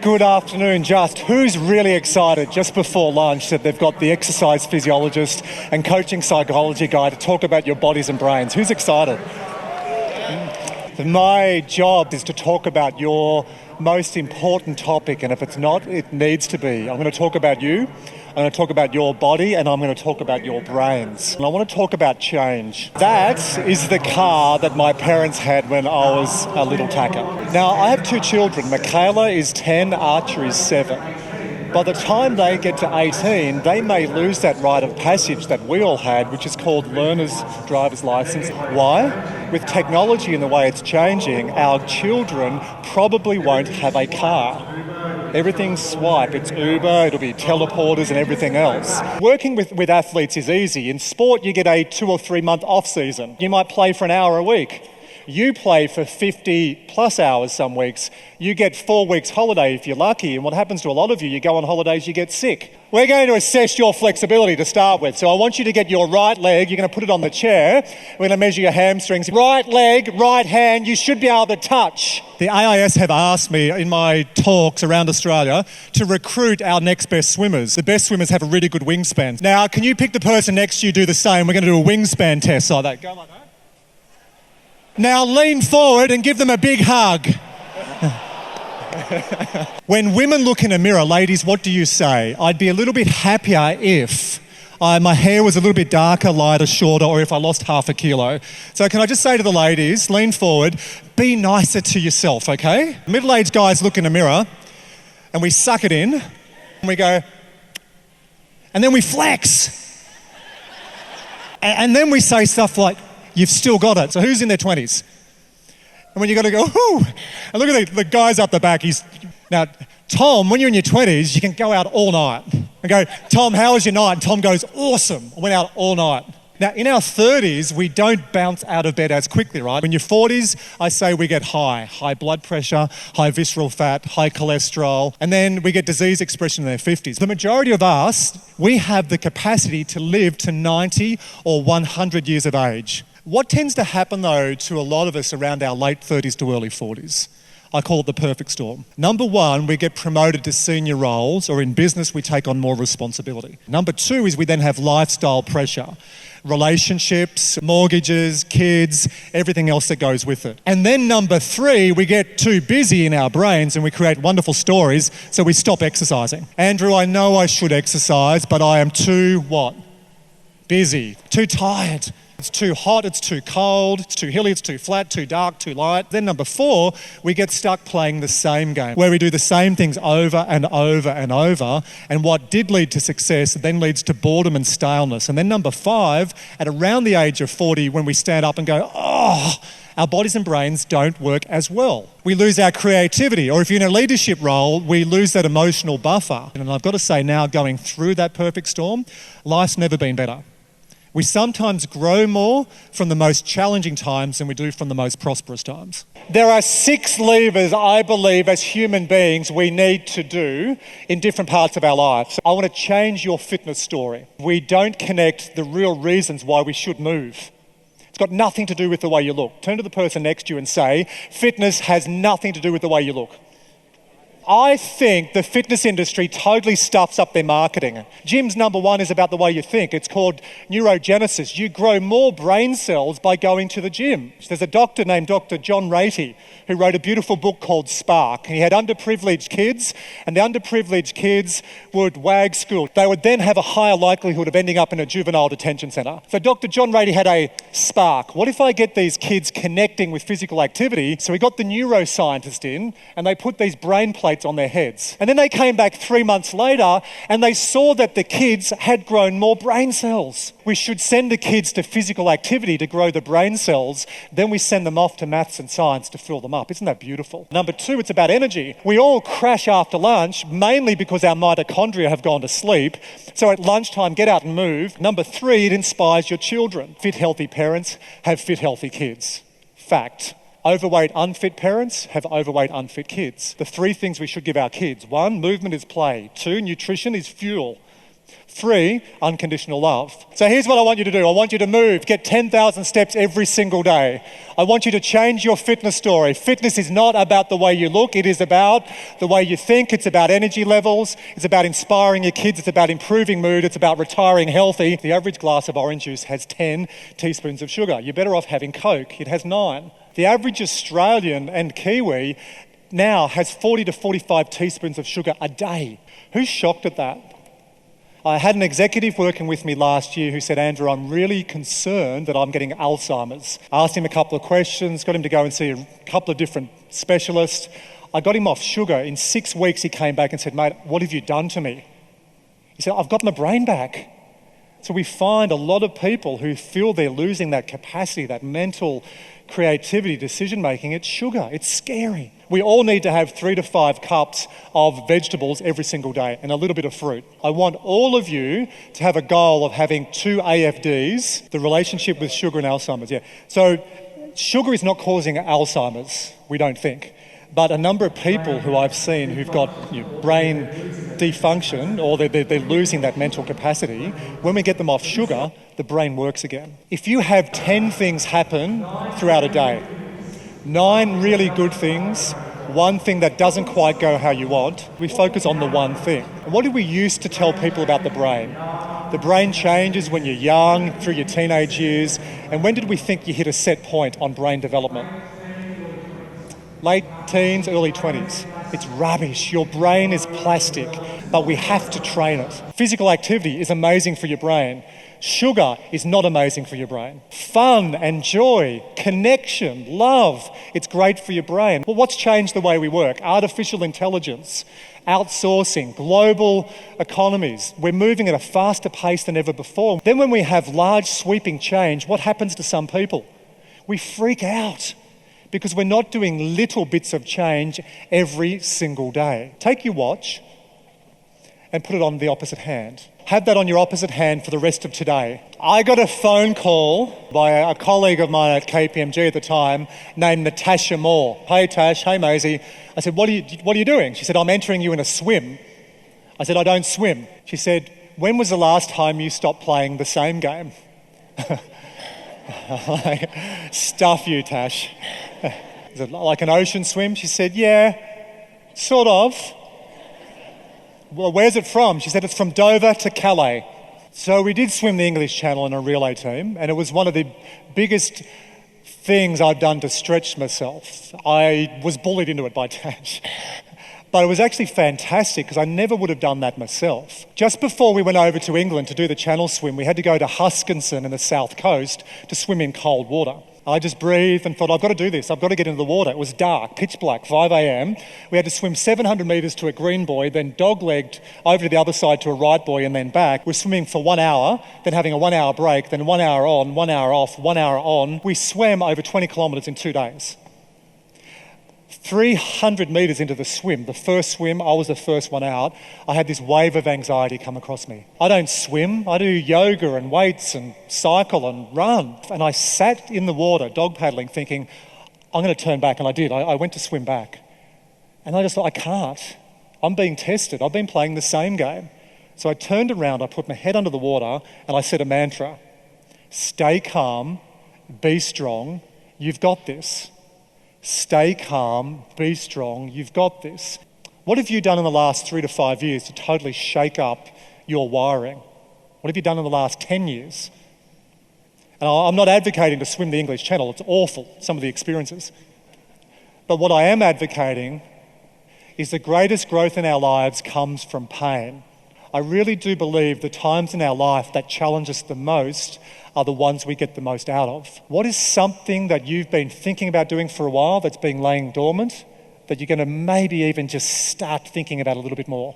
Good afternoon, just. Who's really excited just before lunch that they've got the exercise physiologist and coaching psychology guy to talk about your bodies and brains? Who's excited? My job is to talk about your most important topic, and if it's not, it needs to be. I'm going to talk about you, I'm going to talk about your body, and I'm going to talk about your brains. And I want to talk about change. That is the car that my parents had when I was a little tacker. Now, I have two children. Michaela is 10, Archer is 7. By the time they get to 18, they may lose that rite of passage that we all had, which is called learner's driver's license. Why? With technology and the way it's changing, our children probably won't have a car. Everything's swipe, it's Uber, it'll be teleporters and everything else. Working with athletes is easy. In sport, you get a 2 or 3 month off season. You might play for an hour a week. You play for 50 plus hours some weeks. You get 4 weeks holiday if you're lucky. And what happens to a lot of you, you go on holidays, you get sick. We're going to assess your flexibility to start with. So I want you to get your right leg, you're going to put it on the chair. We're going to measure your hamstrings. Right leg, right hand, you should be able to touch. The AIS have asked me in my talks around Australia to recruit our next best swimmers. The best swimmers have a really good wingspan. Now, can you pick the person next to you, do the same? We're going to do a wingspan test like that. Go on, Now lean forward and give them a big hug. When women look in a mirror, ladies, what do you say? I'd be a little bit happier if my hair was a little bit darker, lighter, shorter, or if I lost half a kilo. So can I just say to the ladies, lean forward, be nicer to yourself, okay? Middle-aged guys look in a mirror and we suck it in and we go, and then we flex. And then we say stuff like, you've still got it. So who's in their 20s? And when you got to go, whoo, and look at the guys up the back. Now, Tom, when you're in your 20s, you can go out all night. And go, Tom, how was your night? And Tom goes, awesome. I went out all night. Now, in our 30s, we don't bounce out of bed as quickly, right? In your 40s, I say we get high blood pressure, high visceral fat, high cholesterol, and then we get disease expression in their 50s. The majority of us, we have the capacity to live to 90 or 100 years of age. What tends to happen, though, to a lot of us around our late 30s to early 40s? I call it the perfect storm. Number one, we get promoted to senior roles, or in business, we take on more responsibility. Number two is we then have lifestyle pressure, relationships, mortgages, kids, everything else that goes with it. And then number three, we get too busy in our brains and we create wonderful stories, so we stop exercising. Andrew, I know I should exercise, but I am too what? Busy, too tired. It's too hot, it's too cold, it's too hilly, it's too flat, too dark, too light. Then number four, we get stuck playing the same game, where we do the same things over and over and over, and what did lead to success then leads to boredom and staleness. And then number five, at around the age of 40, when we stand up and go, oh, our bodies and brains don't work as well. We lose our creativity, or if you're in a leadership role, we lose that emotional buffer. And I've got to say now, going through that perfect storm, life's never been better. We sometimes grow more from the most challenging times than we do from the most prosperous times. There are 6 levers, I believe, as human beings we need to do in different parts of our lives. I want to change your fitness story. We don't connect the real reasons why we should move. It's got nothing to do with the way you look. Turn to the person next to you and say, fitness has nothing to do with the way you look. I think the fitness industry totally stuffs up their marketing. Gym's number one is about the way you think. It's called neurogenesis. You grow more brain cells by going to the gym. There's a doctor named Dr. John Ratey who wrote a beautiful book called Spark. He had underprivileged kids, and the underprivileged kids would wag school. They would then have a higher likelihood of ending up in a juvenile detention centre. So Dr. John Ratey had a spark. What if I get these kids connecting with physical activity? So he got the neuroscientist in, and they put these brain plates on their heads. And then they came back 3 months later and they saw that the kids had grown more brain cells. We should send the kids to physical activity to grow the brain cells, then we send them off to maths and science to fill them up. Isn't that beautiful? Number two, it's about energy. We all crash after lunch, mainly because our mitochondria have gone to sleep. So at lunchtime, get out and move. Number three, it inspires your children. Fit, healthy parents have fit, healthy kids. Fact. Overweight, unfit parents have overweight, unfit kids. The 3 things we should give our kids. 1, movement is play. 2, nutrition is fuel. 3, unconditional love. So here's what I want you to do. I want you to move, get 10,000 steps every single day. I want you to change your fitness story. Fitness is not about the way you look. It is about the way you think. It's about energy levels. It's about inspiring your kids. It's about improving mood. It's about retiring healthy. The average glass of orange juice has 10 teaspoons of sugar. You're better off having Coke. It has 9. The average Australian and Kiwi now has 40 to 45 teaspoons of sugar a day. Who's shocked at that? I had an executive working with me last year who said, Andrew, I'm really concerned that I'm getting Alzheimer's. I asked him a couple of questions, got him to go and see a couple of different specialists. I got him off sugar. In 6 weeks, he came back and said, mate, what have you done to me? He said, I've got my brain back. So we find a lot of people who feel they're losing that capacity, that mental creativity, decision-making. It's sugar. It's scary. We all need to have 3 to 5 cups of vegetables every single day and a little bit of fruit. I want all of you to have a goal of having 2 AFDs, the relationship with sugar and Alzheimer's. Yeah. So sugar is not causing Alzheimer's, we don't think. But a number of people who I've seen who've got brain dysfunction or they're losing that mental capacity, when we get them off sugar, the brain works again. If you have 10 things happen throughout a day, 9 really good things, 1 thing that doesn't quite go how you want, we focus on the 1 thing. And what did we used to tell people about the brain? The brain changes when you're young, through your teenage years. And when did we think you hit a set point on brain development? Late teens, early 20s. It's rubbish. Your brain is plastic, but we have to train it. Physical activity is amazing for your brain. Sugar is not amazing for your brain. Fun and joy, connection, love, it's great for your brain. Well, what's changed the way we work? Artificial intelligence, outsourcing, global economies. We're moving at a faster pace than ever before. Then when we have large sweeping change, what happens to some people? We freak out because we're not doing little bits of change every single day. Take your watch and put it on the opposite hand. Have that on your opposite hand for the rest of today. I got a phone call by a colleague of mine at KPMG at the time named Natasha Moore. Hey Tash, hey Maisie. I said, what are you doing? She said, I'm entering you in a swim. I said, I don't swim. She said, when was the last time you stopped playing the same game? Stuff you, Tash. Is it like an ocean swim? She said, yeah, sort of. Well, where's it from? She said, it's from Dover to Calais. So we did swim the English Channel in a relay team, and it was one of the biggest things I've done to stretch myself. I was bullied into it by Tash. But it was actually fantastic because I never would have done that myself. Just before we went over to England to do the Channel swim, we had to go to Huskinson in the south coast to swim in cold water. I just breathed and thought, I've got to do this. I've got to get into the water. It was dark, pitch black, 5 a.m. We had to swim 700 metres to a green buoy, then dog-legged over to the other side to a right buoy and then back. We're swimming for 1 hour, then having a 1 hour break, then 1 hour on, 1 hour off, 1 hour on. We swam over 20 kilometres in 2 days. 300 metres into the swim, the first swim, I was the first one out, I had this wave of anxiety come across me. I don't swim, I do yoga and weights and cycle and run. And I sat in the water, dog paddling, thinking, I'm going to turn back, and I did. I went to swim back. And I just thought, I can't. I'm being tested. I've been playing the same game. So I turned around, I put my head under the water, and I said a mantra. Stay calm, be strong, you've got this. Stay calm, be strong, you've got this. What have you done in the last 3 to 5 years to totally shake up your wiring? What have you done in the last 10 years? And I'm not advocating to swim the English Channel, it's awful, some of the experiences. But what I am advocating is the greatest growth in our lives comes from pain. I really do believe the times in our life that challenge us the most are the ones we get the most out of. What is something that you've been thinking about doing for a while that's been laying dormant that you're going to maybe even just start thinking about a little bit more?